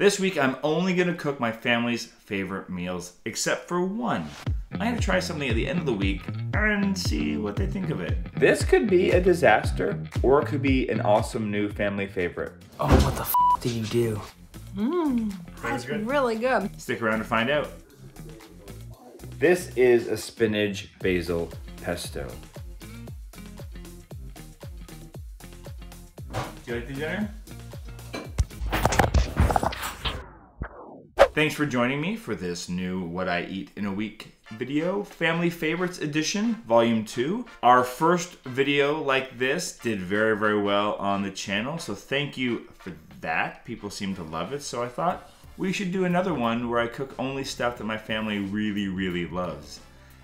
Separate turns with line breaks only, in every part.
This week, I'm only gonna cook my family's favorite meals, except for one. I'm gonna try something at the end of the week and see what they think of it. This could be a disaster, or it could be an awesome new family favorite.
Oh, what the f did you do?
That's really good.
Stick around to find out. This is a spinach basil pesto. Do you like the dinner? Thanks for joining me for this new What I Eat in a Week video, Family Favorites Edition, Volume 2. Our first video like this did very, very well on the channel, so thank you for that. People seem to love it, so I thought we should do another one where I cook only stuff that my family really, really loves.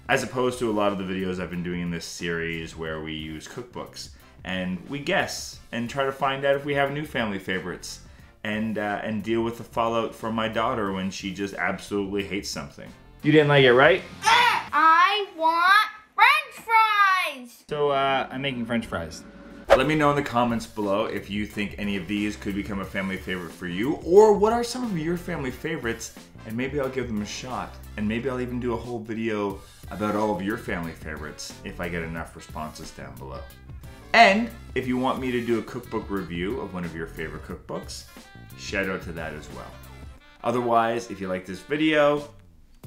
As opposed to a lot of the videos I've been doing in this series where we use cookbooks and we guess and try to find out if we have new family favorites. And deal with the fallout from my daughter when she just absolutely hates something. You didn't like it, right?
I want French fries!
So I'm making French fries. Let me know in the comments below if you think any of these could become a family favorite for you, or what are some of your family favorites, and maybe I'll give them a shot. And maybe I'll even do a whole video about all of your family favorites if I get enough responses down below. And if you want me to do a cookbook review of one of your favorite cookbooks, shout out to that as well. Otherwise, if you like this video,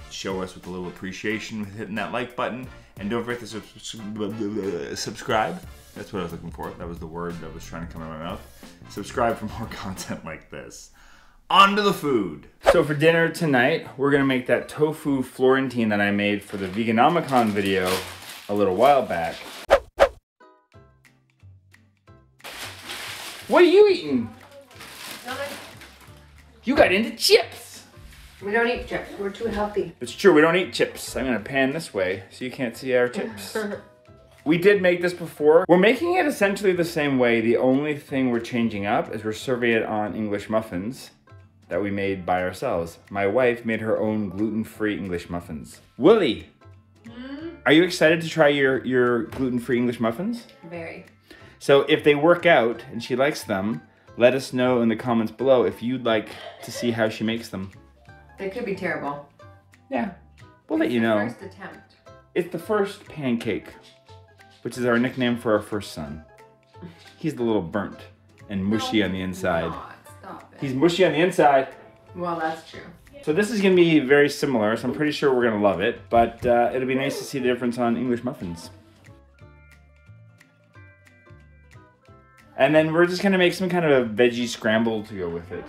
show us with a little appreciation with hitting that like button. And don't forget to subscribe. That's what I was looking for. That was the word that was trying to come out of my mouth. Subscribe for more content like this. On to the food. So for dinner tonight, we're gonna make that tofu Florentine that I made for the Veganomicon video a little while back. What are you eating? You got into chips.
We don't eat chips. We're too healthy.
It's true, we don't eat chips. I'm gonna pan this way so you can't see our chips. We did make this before. We're making it essentially the same way. The only thing we're changing up is we're serving it on English muffins that we made by ourselves. My wife made her own gluten-free English muffins. Willie, are you excited to try your gluten-free English muffins?
Very.
So if they work out and she likes them, let us know in the comments below if you'd like to see how she makes them.
They could be terrible.
Yeah, we'll let you know.
First attempt.
It's the first pancake, which is our nickname for our first son. He's the little burnt and mushy on the inside.
Stop it.
He's mushy on the inside.
Well, that's true.
So this is gonna be very similar, so I'm pretty sure we're gonna love it, but it'll be nice to see the difference on English muffins. And then we're just gonna make some kind of a veggie scramble to go with it,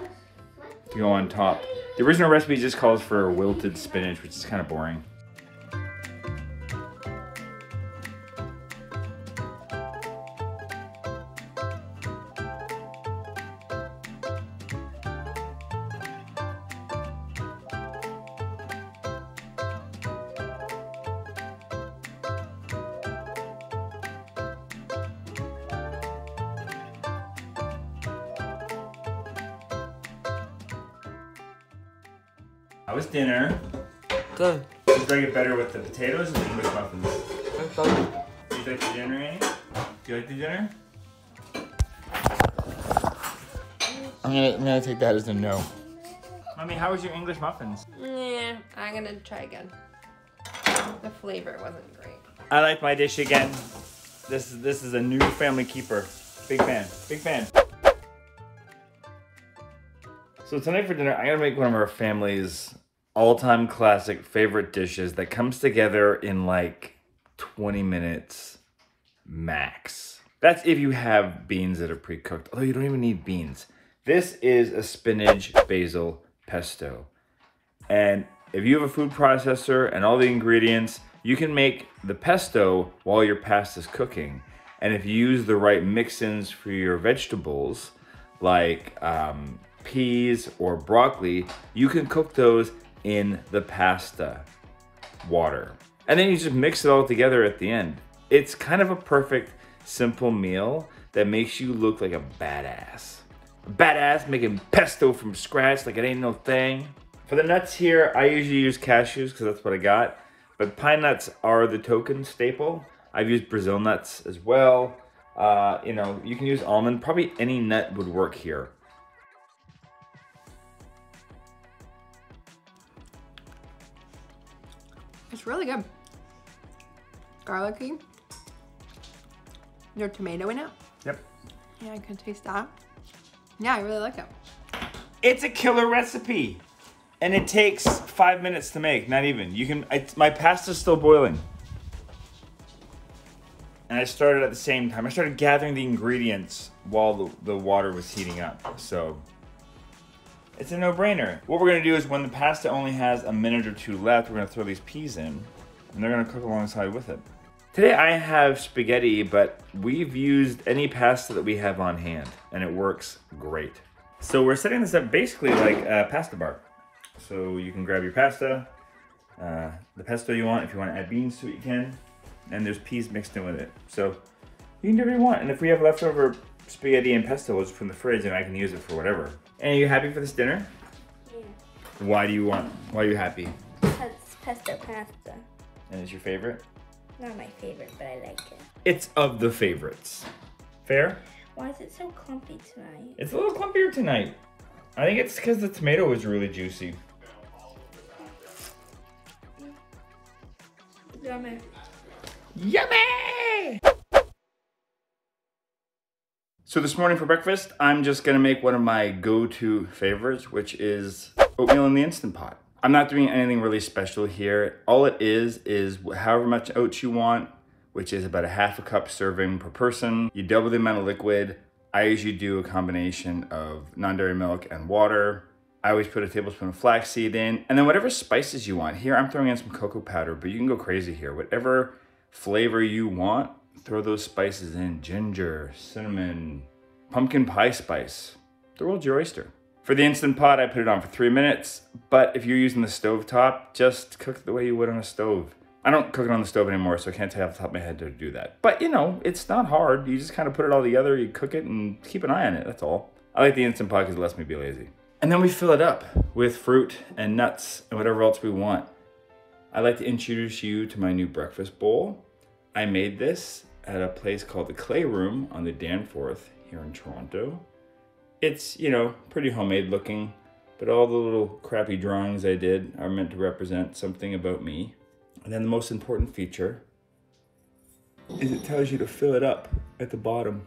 to go on top. The original recipe just calls for wilted spinach, which is kind of boring. How was dinner?
Good.
Did you like it better with the potatoes and the English muffins? Do you like the dinner, Annie? Do you like the dinner? I'm gonna take that as a no. Mommy, how was your English muffins?
Yeah, I'm gonna try again. The flavor wasn't great.
I like my dish again. This is a new family keeper. Big fan. Big fan. So tonight for dinner, I'm gonna make one of our family's all-time classic favorite dishes that comes together in like 20 minutes max. That's if you have beans that are pre-cooked, although you don't even need beans. This is a spinach basil pesto. And if you have a food processor and all the ingredients, you can make the pesto while your pasta's cooking. And if you use the right mix-ins for your vegetables, like peas or broccoli, you can cook those in the pasta water. And then you just mix it all together at the end. It's kind of a perfect, simple meal that makes you look like a badass. A badass making pesto from scratch like it ain't no thing. For the nuts here, I usually use cashews because that's what I got. But pine nuts are the token staple. I've used Brazil nuts as well. You know, you can use almond. Probably any nut would work here.
It's really good. Garlicky. There's tomato in it.
Yep.
Yeah, I can taste that. Yeah, I really like it.
It's a killer recipe. And it takes 5 minutes to make, not even. You can, my pasta's still boiling. And I started at the same time. I started gathering the ingredients while the water was heating up. So it's a no-brainer. What we're gonna do is when the pasta only has a minute or two left, we're gonna throw these peas in and they're gonna cook alongside with it. Today I have spaghetti, but we've used any pasta that we have on hand and it works great. So we're setting this up basically like a pasta bar. So you can grab your pasta, the pesto you want. If you want to add beans to it, you can. And there's peas mixed in with it. So you can do whatever you want. And if we have leftover spaghetti and pesto, we'll just put in the fridge and I can use it for whatever. And are you happy for this dinner?
Yeah.
Why are you happy?
Because pesto pasta.
And it's your favorite?
Not my favorite, but I like it.
It's of the favorites. Fair?
Why is it so clumpy tonight?
It's a little clumpier tonight. I think it's because the tomato was really juicy.
Yummy.
Yummy! So this morning for breakfast, I'm just gonna make one of my go-to favorites, which is oatmeal in the Instant Pot. I'm not doing anything really special here. All it is however much oats you want, which is about a ½ cup serving per person. You double the amount of liquid. I usually do a combination of non-dairy milk and water. I always put a tablespoon of flaxseed in, and then whatever spices you want. Here I'm throwing in some cocoa powder, but you can go crazy here. Whatever flavor you want, throw those spices in. Ginger, cinnamon, pumpkin pie spice. The world's your oyster. For the Instant Pot, I put it on for 3 minutes, but if you're using the stovetop, just cook it the way you would on a stove. I don't cook it on the stove anymore, so I can't tell you off the top of my head to do that. But you know, it's not hard. You just kind of put it all together, you cook it, and keep an eye on it, that's all. I like the Instant Pot because it lets me be lazy. And then we fill it up with fruit and nuts and whatever else we want. I'd like to introduce you to my new breakfast bowl. I made this at a place called the Clay Room on the Danforth here in Toronto. It's, you know, pretty homemade looking, but all the little crappy drawings I did are meant to represent something about me. And then the most important feature is it tells you to fill it up at the bottom.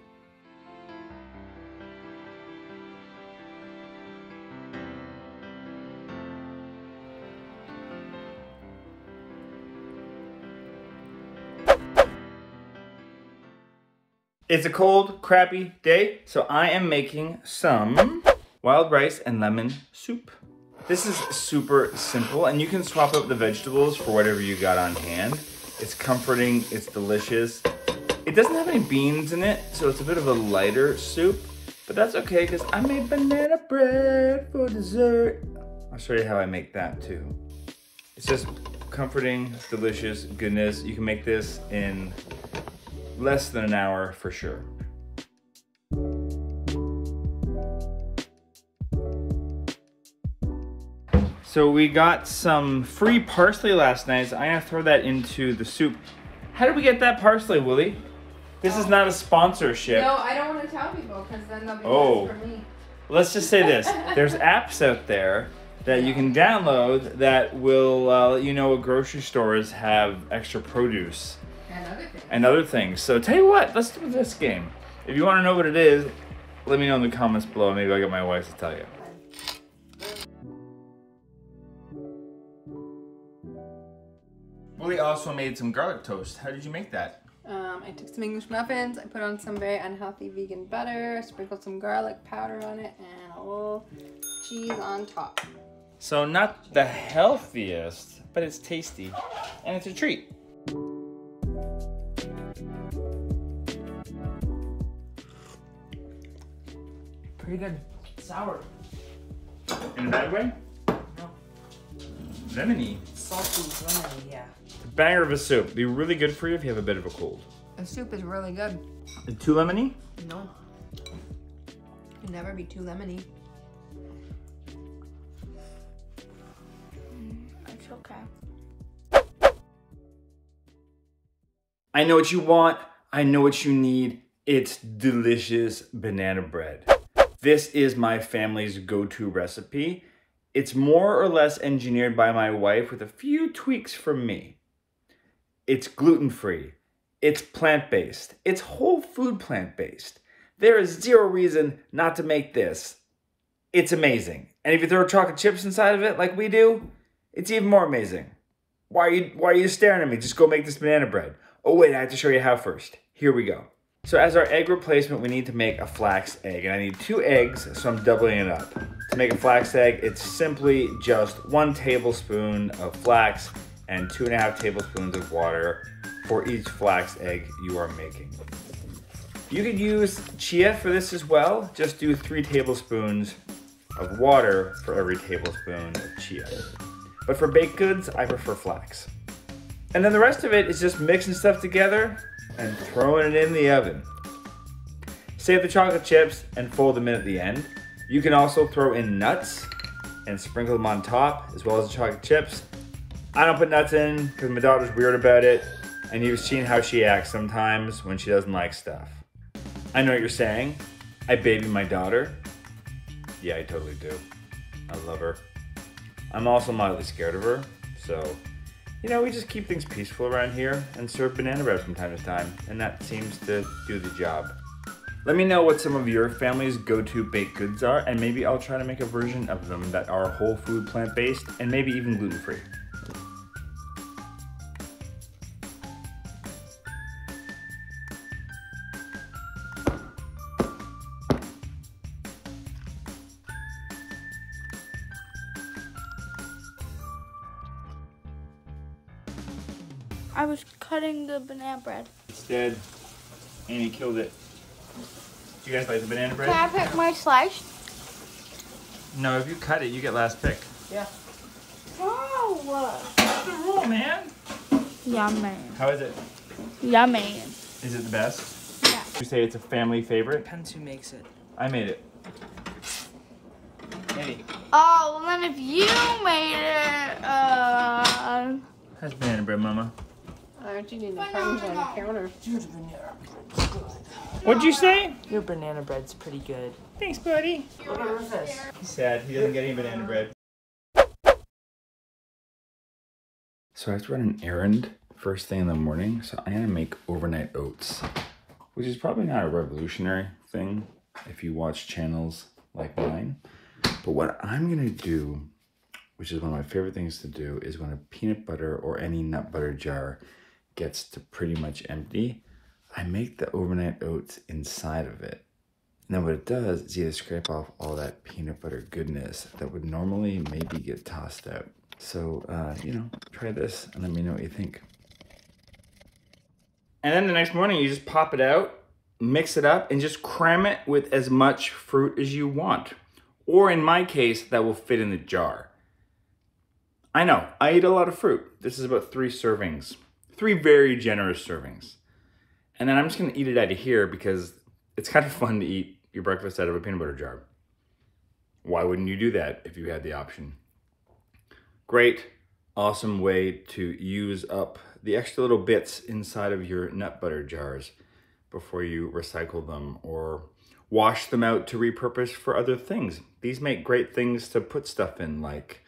It's a cold, crappy day, so I am making some wild rice and lemon soup. This is super simple, and you can swap out the vegetables for whatever you got on hand. It's comforting, it's delicious. It doesn't have any beans in it, so it's a bit of a lighter soup, but that's okay because I made banana bread for dessert. I'll show you how I make that too. It's just comforting, delicious goodness. You can make this in less than an hour for sure. So we got some free parsley last night, so I'm gonna throw that into the soup. How did we get that parsley, Willie? This is not a sponsorship.
No, I don't want to tell people because then they'll be mad for me.
Let's just say this. There's apps out there that you can download that will let you know what grocery stores have extra produce. And other things. So tell you what, let's do this game. If you want to know what it is, let me know in the comments below. Maybe I'll get my wife to tell you. Willie also made some garlic toast. How did you make that?
I took some English muffins, I put on some very unhealthy vegan butter, sprinkled some garlic powder on it, and a little cheese on top.
So not the healthiest, but it's tasty. And it's a treat. Pretty good.
Sour.
In a bad way?
No.
Lemony.
Salty lemony, yeah.
Banger of a soup. Be really good for you if you have a bit of a cold.
The soup is really good.
Too lemony?
No. It'd never be too lemony.
It's okay.
I know what you want. I know what you need. It's delicious banana bread. This is my family's go-to recipe. It's more or less engineered by my wife with a few tweaks from me. It's gluten-free. It's plant-based. It's whole food plant-based. There is zero reason not to make this. It's amazing. And if you throw chocolate chips inside of it like we do, it's even more amazing. Why are you staring at me? Just go make this banana bread. Oh wait, I have to show you how first. Here we go. So as our egg replacement, we need to make a flax egg. And I need 2 eggs, so I'm doubling it up. To make a flax egg, it's simply just 1 tablespoon of flax and 2.5 tablespoons of water for each flax egg you are making. You could use chia for this as well. Just do 3 tablespoons of water for every tablespoon of chia. But for baked goods, I prefer flax. And then the rest of it is just mixing stuff together and throwing it in the oven. Save the chocolate chips and fold them in at the end. You can also throw in nuts and sprinkle them on top, as well as the chocolate chips. I don't put nuts in because my daughter's weird about it, and you've seen how she acts sometimes when she doesn't like stuff. I know what you're saying. I baby my daughter. Yeah, I totally do. I love her. I'm also mildly scared of her, so, you know, we just keep things peaceful around here and serve banana bread from time to time, and that seems to do the job. Let me know what some of your family's go-to baked goods are, and maybe I'll try to make a version of them that are whole food plant-based and maybe even gluten-free.
I was cutting the banana bread.
Instead, Annie killed it. Do you guys like the banana bread?
Can I pick my slice?
No, if you cut it, you get last pick.
Yeah.
Oh!
That's the rule, man.
Yummy.
How is it?
Yummy.
Is it the best?
Yeah.
You say it's a family favorite?
Depends who makes it.
I made it. Annie.
Oh, well then if you made it,
How's banana bread, Mama?
Aren't you need the crumbs on the counter?
Yours banana bread's good.
What'd you say?
Your banana bread's pretty good.
Thanks, buddy.
Look at Rufus.
He's sad. He doesn't get any banana bread. So I have to run an errand first thing in the morning. So I'm gonna make overnight oats, which is probably not a revolutionary thing if you watch channels like mine. But what I'm gonna do, which is one of my favorite things to do, is when a peanut butter or any nut butter jar gets to pretty much empty, I make the overnight oats inside of it. And then what it does is either scrape off all that peanut butter goodness that would normally maybe get tossed out. So, you know, try this and let me know what you think. And then the next morning you just pop it out, mix it up, and just cram it with as much fruit as you want. Or in my case, that will fit in the jar. I know, I eat a lot of fruit. This is about 3 servings. 3 very generous servings. And then I'm just gonna eat it out of here because it's kind of fun to eat your breakfast out of a peanut butter jar. Why wouldn't you do that if you had the option? Great, awesome way to use up the extra little bits inside of your nut butter jars before you recycle them or wash them out to repurpose for other things. These make great things to put stuff in, like,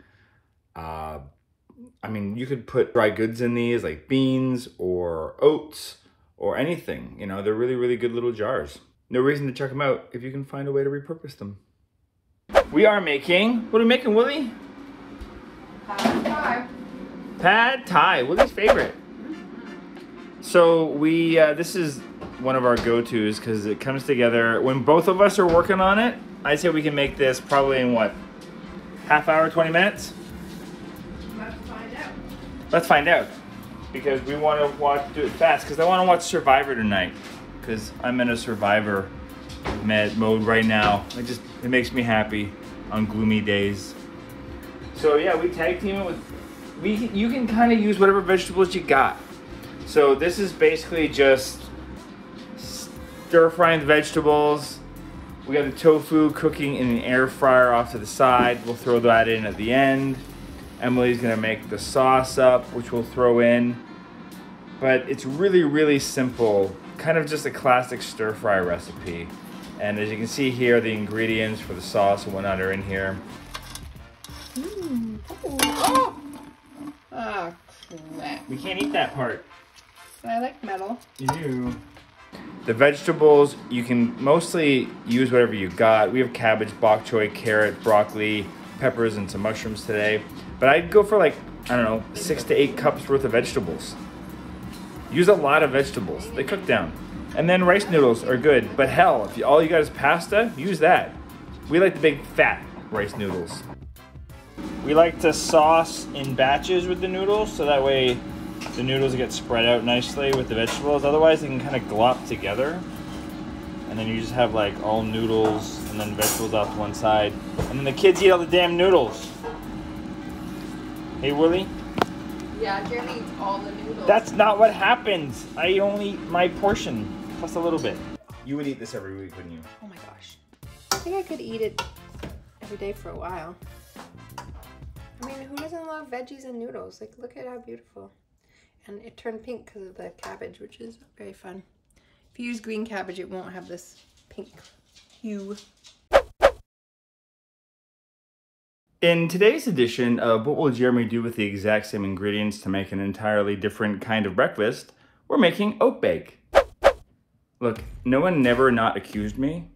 I mean, you could put dry goods in these, like beans or oats or anything. You know, they're really, really good little jars. No reason to check them out if you can find a way to repurpose them. We are making, what are we making, Willie?
Pad Thai.
Pad Thai, Willie's favorite. So we, this is one of our go-tos because it comes together when both of us are working on it. I'd say we can make this probably in what, half hour, 20 minutes?
Let's find out.
Let's find out, because we want to do it fast, because I want to watch Survivor tonight, because I'm in a Survivor mode right now. It makes me happy on gloomy days. So yeah, we tag team it with, you can kind of use whatever vegetables you got. So this is basically just stir frying the vegetables. We got the tofu cooking in an air fryer off to the side. We'll throw that in at the end. Emily's gonna make the sauce up, which we'll throw in. But it's really, really simple. Kind of just a classic stir fry recipe. And as you can see here, the ingredients for the sauce and whatnot are in here.
Oh! Oh, crap.
We can't eat that part.
I like metal.
You do. The vegetables, you can mostly use whatever you got. We have cabbage, bok choy, carrot, broccoli, peppers, and some mushrooms today. But I'd go for like, I don't know, 6 to 8 cups worth of vegetables. Use a lot of vegetables. They cook down. And then rice noodles are good. But hell, if all you got is pasta, use that. We like the big fat rice noodles. We like to sauce in batches with the noodles, so that way the noodles get spread out nicely with the vegetables. Otherwise, they can kind of glop together. And then you just have like all noodles and then vegetables off to one side. And then the kids eat all the damn noodles. Hey, Willie?
Yeah, Jeremy eats all the noodles.
That's not what happens. I only eat my portion, plus a little bit. You would eat this every week, wouldn't you?
Oh my gosh. I think I could eat it every day for a while. I mean, who doesn't love veggies and noodles? Like, look at how beautiful. And it turned pink because of the cabbage, which is very fun. If you use green cabbage, it won't have this pink hue.
In today's edition of What Will Jeremy Do with the Exact Same Ingredients to Make an Entirely Different Kind of Breakfast, we're making oat bake. Look, no one never not accused me.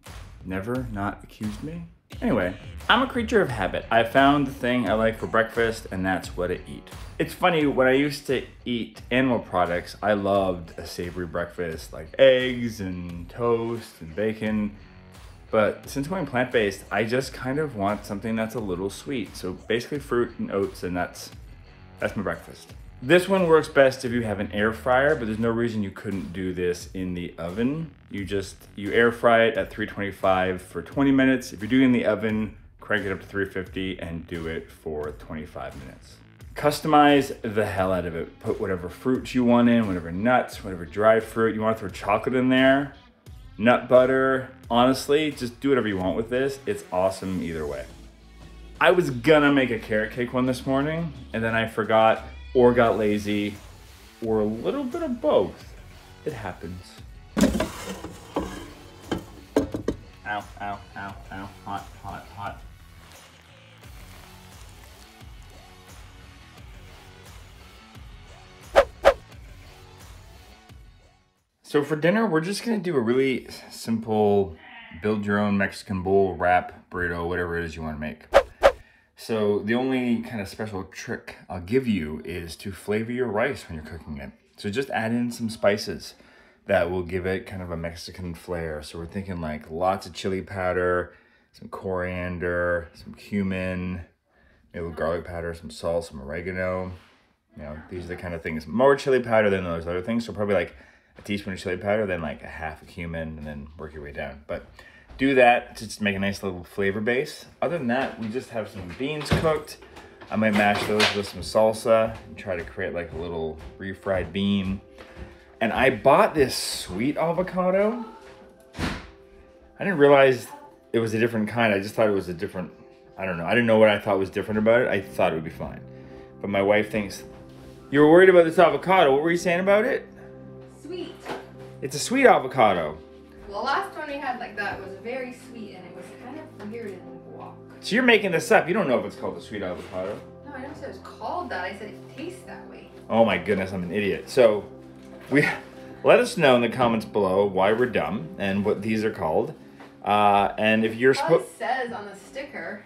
Never not accused me? Anyway, I'm a creature of habit. I found the thing I like for breakfast, and that's what I eat. It's funny, when I used to eat animal products, I loved a savory breakfast, like eggs and toast and bacon. But since going plant-based, I just kind of want something that's a little sweet. So basically fruit and oats and nuts. That's my breakfast. This one works best if you have an air fryer, but there's no reason you couldn't do this in the oven. You air fry it at 325 for 20 minutes. If you're doing it in the oven, crank it up to 350 and do it for 25 minutes. Customize the hell out of it. Put whatever fruits you want in, whatever nuts, whatever dried fruit. You want to throw chocolate in there, nut butter. Honestly, just do whatever you want with this. It's awesome either way. I was gonna make a carrot cake one this morning, and then I forgot or got lazy, or a little bit of both. It happens. Ow, ow, ow, ow. Hot, hot, hot. So for dinner, we're just gonna do a really simple, build your own Mexican bowl, wrap, burrito, whatever it is you wanna make. So the only kind of special trick I'll give you is to flavor your rice when you're cooking it. So just add in some spices that will give it kind of a Mexican flair. So we're thinking like lots of chili powder, some coriander, some cumin, maybe a little garlic powder, some salt, some oregano. You know, these are the kind of things. More chili powder than those other things. So probably like a teaspoon of chili powder, then like a half a cumin, and then work your way down. But do that to just make a nice little flavor base. Other than that, we just have some beans cooked. I might mash those with some salsa and try to create like a little refried bean. And I bought this sweet avocado. I didn't realize it was a different kind. I just thought it was a different, I don't know. I didn't know what I thought was different about it. I thought it would be fine. But my wife thinks, you were worried about this avocado. What were you saying about it?
Sweet.
It's a sweet avocado.
The last one we had like that was very sweet, and it was kind of weird in the walk.
So you're making this up. You don't know if it's called a sweet avocado.
No, I never said it was called that. I said it tastes that way.
Oh my goodness, I'm an idiot. So let us know in the comments below why we're dumb and what these are called. And if you're
supposed, it says on the sticker.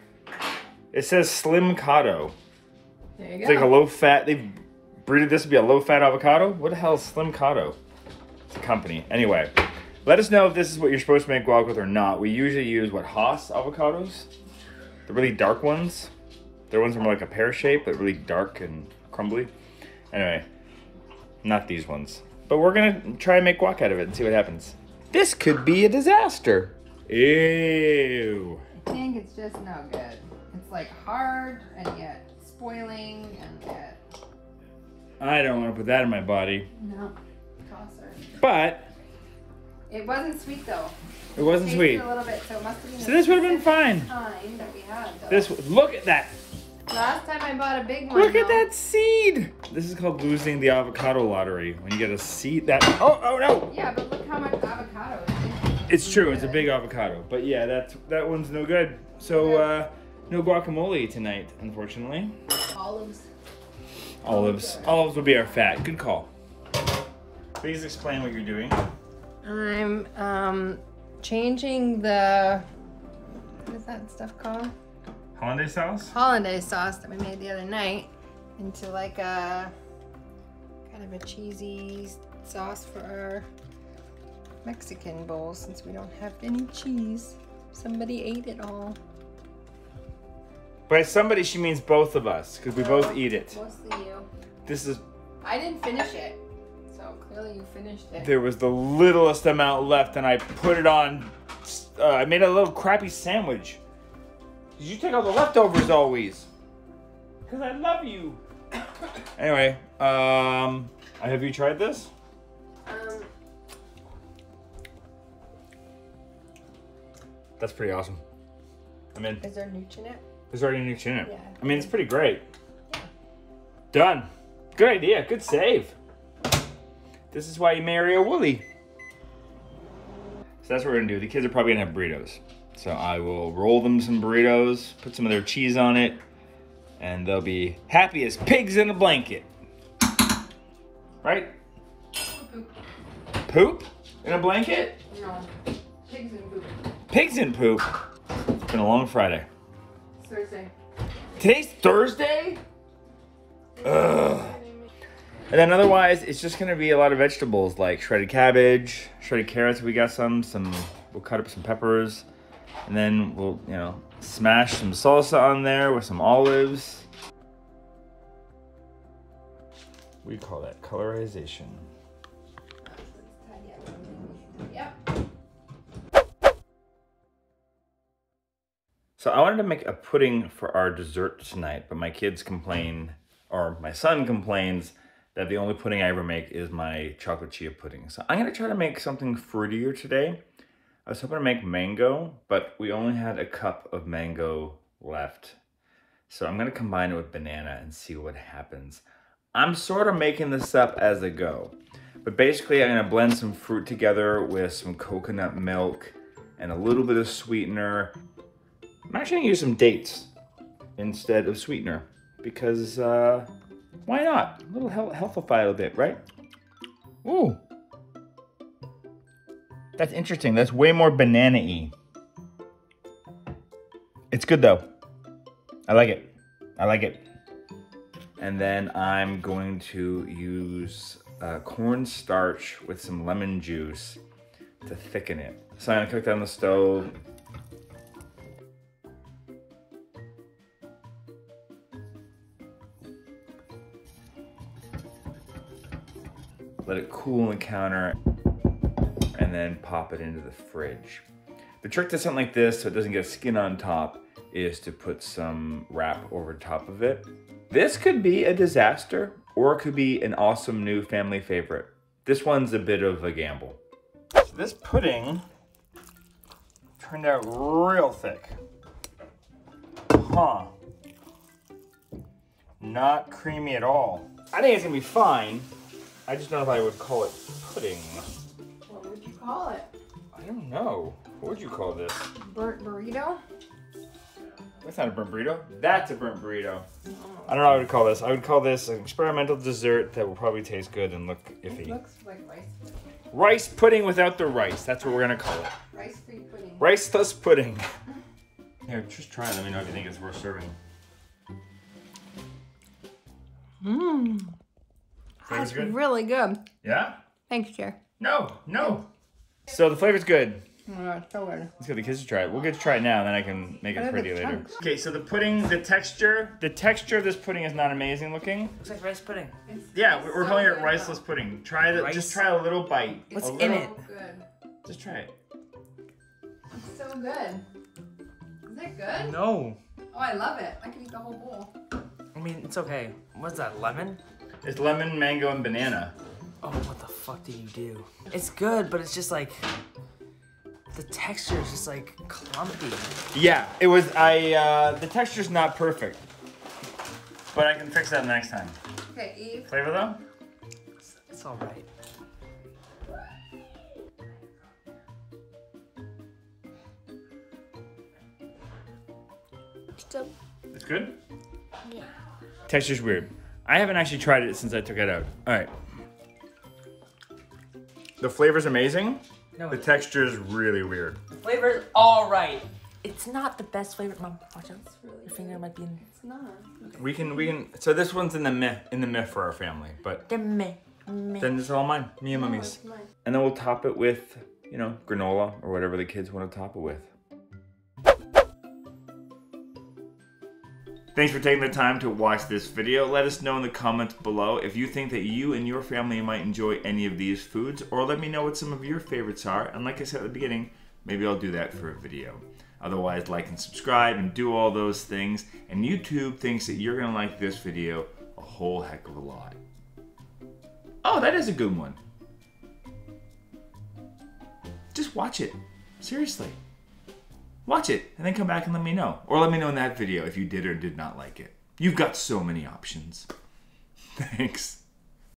It says Slim Cado.
There you go.
It's like a low fat. They've breeded this to be a low fat avocado. What the hell is Slim Cado? It's a company. Anyway. Let us know if this is what you're supposed to make guac with or not. We usually use, Hass avocados? The really dark ones. They're ones that are more like a pear shape, but really dark and crumbly. Anyway, not these ones. But we're gonna try and make guac out of it and see what happens. This could be a disaster. Ew.
I think it's just no good. It's like hard and yet spoiling and yet...
I don't want to put that in my body.
No, tosser.
But...
it wasn't sweet though.
It wasn't sweet.
A little bit, so it must have been.
So this would have been fine.
Time that we had, though.
This, look at that.
Last time I bought a big one.
Look at that seed. This is called losing the avocado lottery. When you get a seed that. Oh no.
Yeah, but look how much avocado is in it.
It's true. It's a big avocado. But yeah, that one's no good. So No guacamole tonight, unfortunately.
Olives.
Olives would be our fat. Good call. Please explain what you're doing.
I'm changing the, what is that stuff called?
Hollandaise sauce?
Hollandaise sauce that we made the other night into like a kind of a cheesy sauce for our Mexican bowl since we don't have any cheese. Somebody ate it all.
By somebody, she means both of us, because we both eat it.
Mostly you.
This is...
I didn't finish it, so clearly you finished it.
There was the littlest amount left, and I put it on... I made a little crappy sandwich. You take all the leftovers always. Because I love you. Anyway, have you tried this? That's pretty awesome. I mean...
Is there nooch in it?
There's already nooch in it.
Yeah.
I mean, it's pretty great.
Yeah.
Done. Good idea. Good save. This is why you marry a woolly. So that's what we're gonna do. The kids are probably gonna have burritos. So I will roll them some burritos, put some of their cheese on it, and they'll be happy as pigs in a blanket. Right?
Poop.
Poop? In a blanket?
No. Pigs and poop.
Pigs in poop. It's been a long Friday.
It's Thursday.
Today's Thursday? Ugh. And then otherwise, it's just gonna be a lot of vegetables like shredded cabbage, shredded carrots. We got we'll cut up some peppers, and then we'll, smash some salsa on there with some olives. We call that colorization.
Yep.
So I wanted to make a pudding for our dessert tonight, but my kids complain, or my son complains, that the only pudding I ever make is my chocolate chia pudding. So I'm gonna try to make something fruitier today. I was hoping to make mango, but we only had a cup of mango left. So I'm gonna combine it with banana and see what happens. I'm sort of making this up as I go. But basically I'm gonna blend some fruit together with some coconut milk and a little bit of sweetener. I'm actually gonna use some dates instead of sweetener because why not? A little healthify a little bit, right? Ooh. That's interesting. That's way more banana-y. It's good though. I like it. I like it. And then I'm going to use cornstarch with some lemon juice to thicken it. So I'm gonna cook that on the stove. Let it cool on the counter, and then pop it into the fridge. The trick to something like this, so it doesn't get skin on top, is to put some wrap over top of it. This could be a disaster, or it could be an awesome new family favorite. This one's a bit of a gamble. So this pudding turned out real thick. Huh. Not creamy at all. I think it's gonna be fine. I just don't know if I would call it pudding.
What would you call it?
I don't know. What would you call this?
Burnt burrito?
That's not a burnt burrito. That's a burnt burrito. I don't know what I would call this. I would call this an experimental dessert that will probably taste good and look iffy.
It looks like rice pudding.
Rice pudding without the rice. That's what we're gonna call it.
Rice-free pudding.
Riceless pudding. Here, just try it. Let me know if you think it's worth serving.
Mmm.
Flavor's
That's
good?
really good.
Yeah?
Thanks, Chair.
No. So the flavor's good.
Oh, it's so good.
Let's get the kids to try it. We'll get to try it now, and then I can make
What
it
are the
pretty later.
chunks?
Okay, so the pudding, the texture of this pudding is not amazing looking.
Looks like rice pudding.
Yeah, we're
so
calling it
good,
riceless
though.
pudding. Just try a little bite.
What's
A
in
little-
it?
So good.
Just try it.
It's so good. Is it good?
No.
Oh, I love it. I could eat the whole bowl.
I mean, it's okay. What's that, lemon?
It's lemon, mango, and banana.
Oh, what the fuck did you do? It's good, but it's just like, the texture is just like clumpy.
Yeah, it was, the texture's not perfect. But I can fix that next time.
Okay, Eve.
Flavor though?
It's all right.
still.
It's good?
Yeah.
Texture's weird. I haven't actually tried it since I took it out. All right. The flavor's amazing.
No,
The texture's really weird.
flavor's all right. It's not the best flavor. Mom, watch out.
really
Your finger might be in.
It's not.
We can. So this one's in the meh for our family, but
The meh.
then it's all mine, me and
No,
Mummy's.
it's mine.
And then we'll top it with, you know, granola or whatever the kids want to top it with. Thanks for taking the time to watch this video. Let us know in the comments below if you think that you and your family might enjoy any of these foods, or let me know what some of your favorites are. And like I said at the beginning, maybe I'll do that for a video. Otherwise, like and subscribe and do all those things. And YouTube thinks that you're gonna like this video a whole heck of a lot. Oh, that is a good one. Just watch it. Seriously. Watch it and then come back and let me know. Or let me know in that video if you did or did not like it. You've got so many options. Thanks.